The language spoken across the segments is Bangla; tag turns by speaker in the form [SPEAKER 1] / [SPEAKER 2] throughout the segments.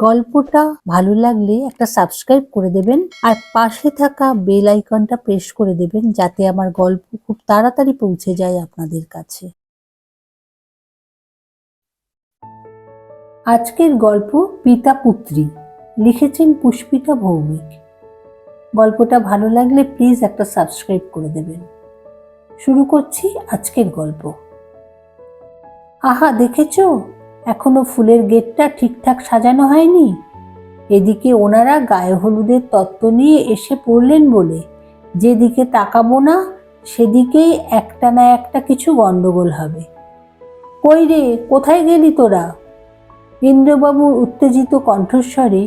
[SPEAKER 1] গল্পটা ভালো লাগলে একটা সাবস্ক্রাইব করে দেবেন আর পাশে থাকা বেল আইকনটা প্রেস করে দেবেন যাতে আমার গল্প খুব তাড়াতাড়ি পৌঁছে যায় আপনাদের কাছে। আজকের গল্প পিতা পুত্রী, লিখেছেন পুষ্পিতা ভৌমিক। গল্পটা ভালো লাগলে প্লিজ একটা সাবস্ক্রাইব করে দেবেন। শুরু করছি আজকের গল্প। আহা, দেখেছো এখনো ফুলের গেটটা ঠিকঠাক সাজানো হয়নি। এদিকে ওনারা গায়ে হলুদের তত্ত্ব নিয়ে এসে পড়লেন বলে যেদিকে তাকাবো না সেদিকেই একটা না একটা কিছু গন্ডগোল হবে। কই রে, কোথায় গেলি তোরা? ইন্দ্রবাবুর উত্তেজিত কণ্ঠস্বরে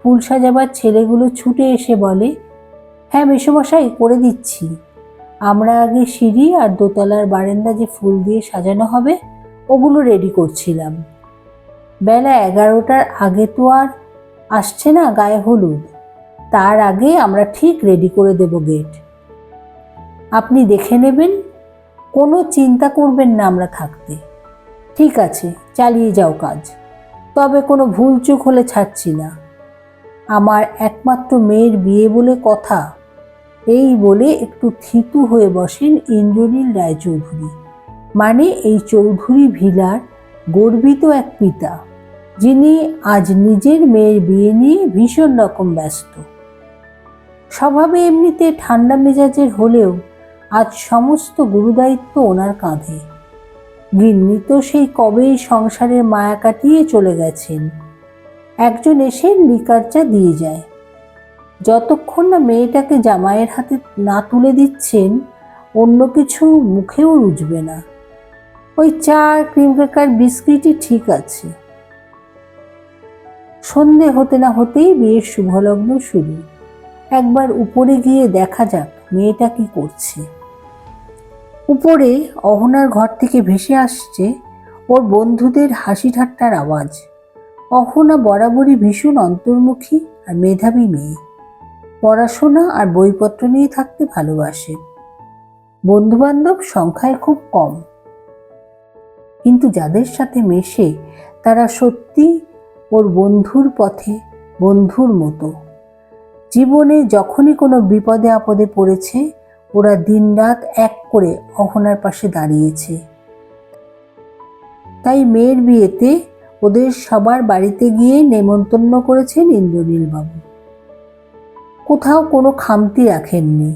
[SPEAKER 1] ফুল সাজাবার ছেলেগুলো ছুটে এসে বলে, হ্যাঁ মেসোমশাই, করে দিচ্ছি। আমরা আগে সিঁড়ি আর দোতলার বারান্দা যে ফুল দিয়ে সাজানো হবে ওগুলো রেডি করছিলাম। বেলা 11টার আগে তো আর আসছে না গায়ে হলুদ, তার আগে আমরা ঠিক রেডি করে দেব গেট। আপনি দেখে নেবেন, কোনো চিন্তা করবেন না আমরা থাকতে। ঠিক আছে, চালিয়ে যাও কাজ, তবে কোনো ভুলচুক হলে ছাড়ছি না। আমার একমাত্র মেয়ের বিয়ে বলে কথা। এই বলে একটু থিতু হয়ে বসেন ইন্দ্রনীল রায়চৌধুরী, মানে এই চৌধুরী ভিলার গর্বিত এক পিতা, যিনি আজ নিজের মেয়ের বিয়ে নিয়ে ভীষণ রকম ব্যস্ত। স্বভাবে এমনিতে ঠান্ডা মেজাজের হলেও আজ সমস্ত গুরুদায়িত্ব ওনার কাঁধে। গিন্নি তো সেই কবেই সংসারের মায়া কাটিয়ে চলে গেছেন। একজন এসে লিকার চা দিয়ে যায়। যতক্ষণ না মেয়েটাকে জামাইয়ের হাতে না তুলে দিচ্ছেন অন্য কিছু মুখেও রুজবে না। ওই চা, ক্রিম ক্র্যাকার, বিস্কিটই ঠিক আছে। সন্ধে হতে না হতেই বিয়ের শুভলগ্ন শুরু। একবার উপরে গিয়ে দেখা যাক মেয়েটা কি করছে। উপরে অহনার ঘর থেকে ভেসে আসছে ওর বন্ধুদের হাসি ঠাট্টার আওয়াজ। অহনা বরাবরই ভীষণ অন্তর্মুখী আর মেধাবী মেয়ে। পড়াশোনা আর বইপত্র নিয়ে থাকতে ভালোবাসে। বন্ধুবান্ধব সংখ্যায় খুব কম, কিন্তু যাদের সাথে মেশে তারা সত্যি ওর বন্ধুর পথে বন্ধুর মতো। জীবনে যখনই কোনো বিপদে আপদে পড়েছে ওরা দিনরাত এক করে অহনার পাশে দাঁড়িয়েছে। তাই মেয়ের বিয়েতে ওদের সবার বাড়িতে গিয়ে নেমন্তন্ন করেছেন ইন্দ্রনীল বাবু। কোথাও কোনো খামতি রাখেননি।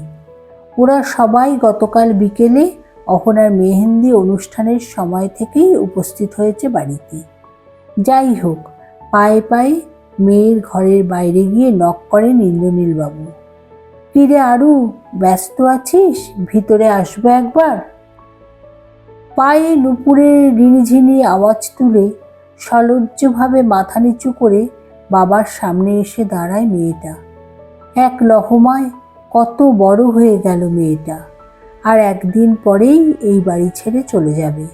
[SPEAKER 1] ওরা সবাই গতকাল বিকেলে অহনার মেহেন্দি অনুষ্ঠানের সময় থেকেই উপস্থিত হয়েছে বাড়িতে। যাই হোক, পায়ে পায়ে মেয়ের ঘরের বাইরে গিয়ে নক করেন ইন্দ্রনীল বাবু। কিরে আরু, ব্যস্ত আছিস? ভিতরে আসবো একবার। পায়ে নুপুরের রিনিঝিনি আওয়াজ তুলে সলজ্জভাবে মাথা নিচু করে বাবার সামনে এসে দাঁড়ায় মেয়েটা। এক লহমায় কত বড় হয়ে গেল মেয়েটা, আর একদিন পরেই এই বাড়ি ছেড়ে চলে যাবে।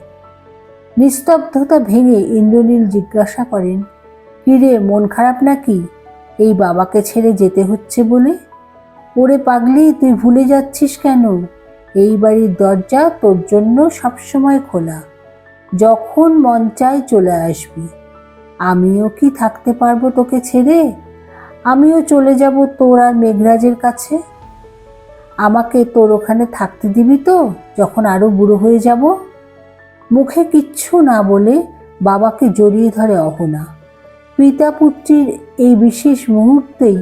[SPEAKER 1] নিস্তব্ধতা ভেঙে ইন্দ্রনীল জিজ্ঞাসা করেন, কিরে, মন খারাপ নাকি এই বাবাকে ছেড়ে যেতে হচ্ছে বলে? ওরে পাগলি, তুই ভুলে যাচ্ছিস কেন? এই বাড়ির দরজা তোর জন্য সবসময় খোলা, যখন মন চায় চলে আসবি। আমিও কি থাকতে পারবো তোকে ছেড়ে? আমিও চলে যাব তোর আর মেঘরাজের কাছে। আমাকে তোর ওখানে থাকতে দিবি তো যখন আরো বুড়ো হয়ে যাব? মুখে কিচ্ছু না বলে বাবাকে জড়িয়ে ধরে অহনা। পিতা পুত্রীর এই বিশেষ মুহূর্তেই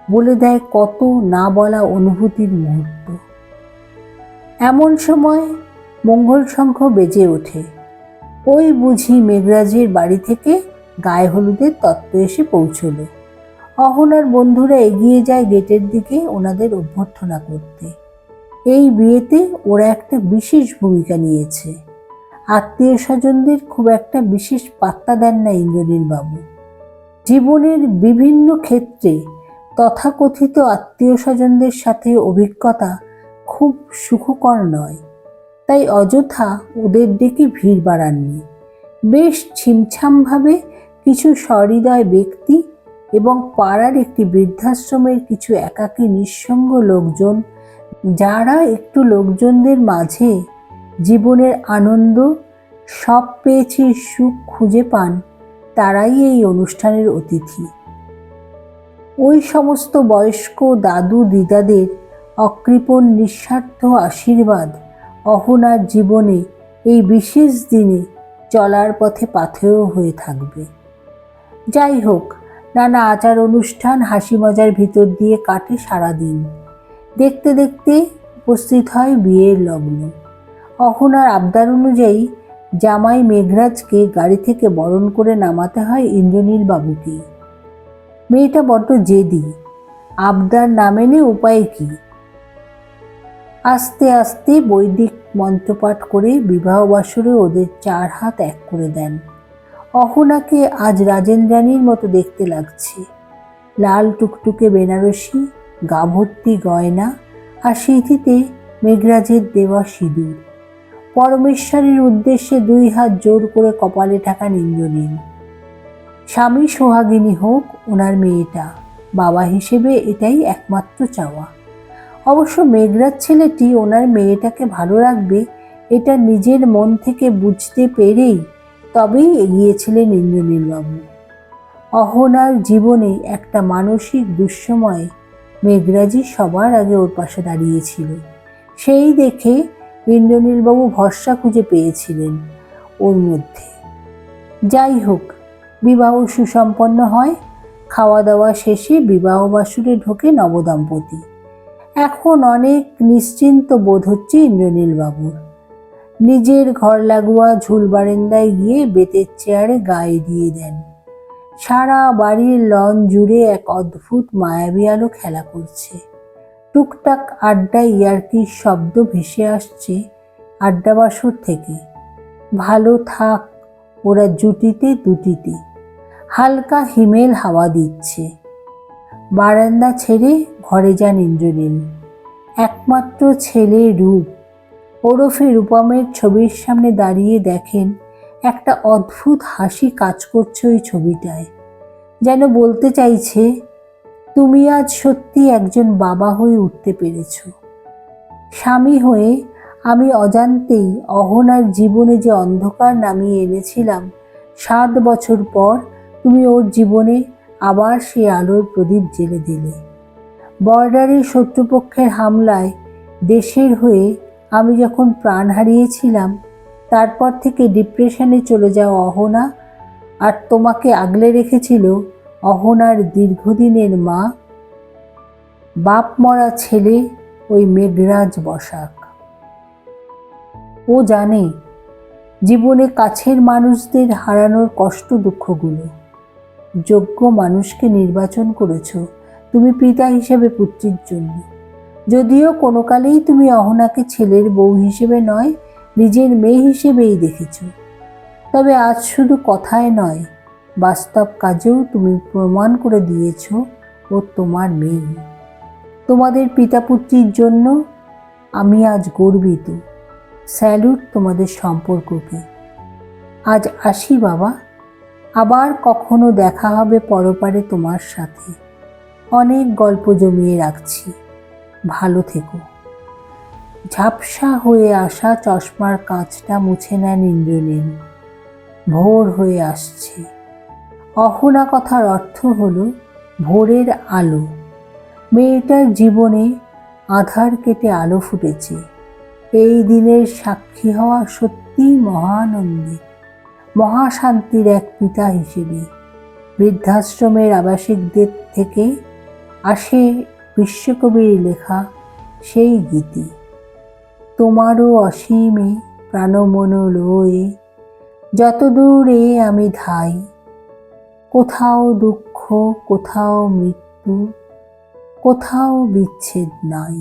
[SPEAKER 1] বলে দেয় কত না বলা অনুভূতির মুহূর্ত। এমন সময় মঙ্গল শঙ্খ বেজে ওঠে। ওই বুঝি মেঘরাজের বাড়ি থেকে গায়ে হলুদের তত্ত্ব এসে পৌঁছল। অহনার বন্ধুরা এগিয়ে যায় গেটের দিকে ওনাদের অভ্যর্থনা করতে। এই বিয়েতে ওরা একটা বিশেষ ভূমিকা নিয়েছে। আত্মীয় স্বজনদের খুব একটা বিশেষ পাত্তা দেন না ইন্দ্রনীল বাবু। জীবনের বিভিন্ন ক্ষেত্রে তথাকথিত আত্মীয় স্বজনদের সাথে অভিজ্ঞতা খুব সুখকর নয়, তাই অযথা ওদের ডেকে ভিড় বাড়াননি। বেশ ছিমছামভাবে কিছু সহৃদয় ব্যক্তি এবং পাড়ার একটি বৃদ্ধাশ্রমের কিছু একাকী নিঃসঙ্গ লোকজন, যারা একটু লোকজনদের মাঝে জীবনের আনন্দ, সব পেয়েছি সুখ খুঁজে পান, তারাই এই অনুষ্ঠানের অতিথি। ওই সমস্ত বয়স্ক দাদু দিদাদের অকৃপণ নিঃস্বার্থ আশীর্বাদ অহনার জীবনে এই বিশেষ দিনে চলার পথে পাথেয় হয়ে থাকবে। যাই হোক, নানা আচার অনুষ্ঠান হাসি মজার ভিতর দিয়ে কাটে সারাদিন। দেখতে দেখতে উপস্থিত হয় বিয়ের লগ্ন। অহনার আবদার অনুযায়ী জামাই মেঘরাজকে গাড়ি থেকে বরণ করে নামাতে হয় ইন্দ্রনীল বাবুকে। মেয়েটা বড্ড জেদি, আবদার না মেনে উপায় কি? আস্তে আস্তে বৈদিক মন্ত্রপাঠ করে বিবাহ বাসরে ওদের 4 হাত এক করে দেন। অহনাকে আজ রাজেন্দ্রাণীর মতো দেখতে লাগছে। লাল টুকটুকে বেনারসি, গা ভর্তি গয়না, আর সিঁথিতে মেঘরাজের দেওয়া সিঁদুর। পরমেশ্বরের উদ্দেশ্যে 2 হাত জোর করে কপালে ঠাকান ইন্দ্রনীল। স্বামী সোহাগিনী হোক ওনার মেয়েটা, বাবা হিসেবে এটাই একমাত্র চাওয়া। অবশ্য মেঘরাজ ছেলেটি ওনার মেয়েটাকে ভালো রাখবে এটা নিজের মন থেকে বুঝতে পেরেই তবেই এগিয়েছিলেন ইন্দ্রনীলবাবু। অহনার জীবনে একটা মানসিক দুঃসময়ে মেঘরাজই সবার আগে ওর পাশে দাঁড়িয়েছিল। সেই দেখে ইন্দ্রনীলবাবু ভরসা খুঁজে পেয়েছিলেন ওর মধ্যে। যাই হোক, বিবাহ সুসম্পন্ন হয়। খাওয়া দাওয়া শেষে বিবাহ বাসরে ঢোকে নবদম্পতি। এখন অনেক নিশ্চিন্ত বোধ হচ্ছে ইন্দ্রনীলবাবুর। নিজের ঘর লাগোয়া ঝুল বারান্দায় গিয়ে বেতের চেয়ারে গায়ে দিয়ে দেন। সারা বাড়ির লন জুড়ে এক অদ্ভুত মায়াবী আলো খেলা করছে। টুকটাক আড্ডা ইয়ার্কির শব্দ ভেসে আসছে আড্ডাবাসর থেকে। ভালো থাক ওরা জুটিতে দুটিতে। হালকা হিমেল হাওয়া দিচ্ছে। বারান্দা ছেড়ে ঘরে যান ইন্দ্রনীল। একমাত্র ছেলে রূপ ওরফে রূপমের ছবির সামনে দাঁড়িয়ে দেখেন একটা অদ্ভুত হাসি কাজ করছে ওই ছবিটায়। যেন বলতে চাইছে, তুমি আজ সত্যি একজন বাবা হয়ে উঠতে পেরেছ। স্বামী হয়ে আমি অজান্তেই অহনার জীবনে যে অন্ধকার নামিয়ে এনেছিলাম, 7 বছর পর তুমি ওর জীবনে আবার সেই আলোর প্রদীপ জ্বেলে দিলে। বর্ডারে শত্রুপক্ষের হামলায় দেশের হয়ে আমি যখন প্রাণ হারিয়েছিলাম, তারপর থেকে ডিপ্রেশনে চলে যাওয়া অহনা আর তোমাকে আগলে রেখেছিল অহনার দীর্ঘদিনের মা, বাপ মরা ছেলে ওই মেঘরাজ বসাক। ও জানে জীবনে কাছের মানুষদের হারানোর কষ্ট দুঃখগুলো। যোগ্য মানুষকে নির্বাচন করেছ তুমি পিতা হিসেবে পুত্রীর জন্য। যদিও কোনো কালেই তুমি অহনাকে ছেলের বউ হিসেবে নয়, নিজের মেয়ে হিসেবেই দেখেছ। তবে আজ শুধু কথায় নয়, বাস্তব কাজেও তুমি প্রমাণ করে দিয়েছ ও তোমার মেয়ে। তোমাদের পিতা পুত্রীর জন্য আমি আজ গর্বিত। স্যালুট তোমাদের সম্পর্ককে। আজ আসি বাবা, আবার কখনো দেখা হবে পরপারে তোমার সাথে। অনেক গল্প জমিয়ে রাখছি, ভালো থেকো। ঝাপসা হয়ে আসা চশমার কাঁচটা মুছে নেন ইন্দ্রনীল। ভোর হয়ে আসছে। অহনা কথার অর্থ হলো ভোরের আলো। মেয়েটার জীবনে আধার কেটে আলো ফুটেছে। এই দিনের সাক্ষী হওয়া সত্যিই মহানন্দের, মহাশান্তির এক পিতা হিসেবে। বৃদ্ধাশ্রমের আবাসিকদের থেকে আসে বিশ্বকবির লেখা সেই গীতি, তোমারও অসীমে প্রাণমন লয়ে যত দূরে আমি ধাই, কোথাও দুঃখ, কোথাও মৃত্যু, কোথাও বিচ্ছেদ নাই।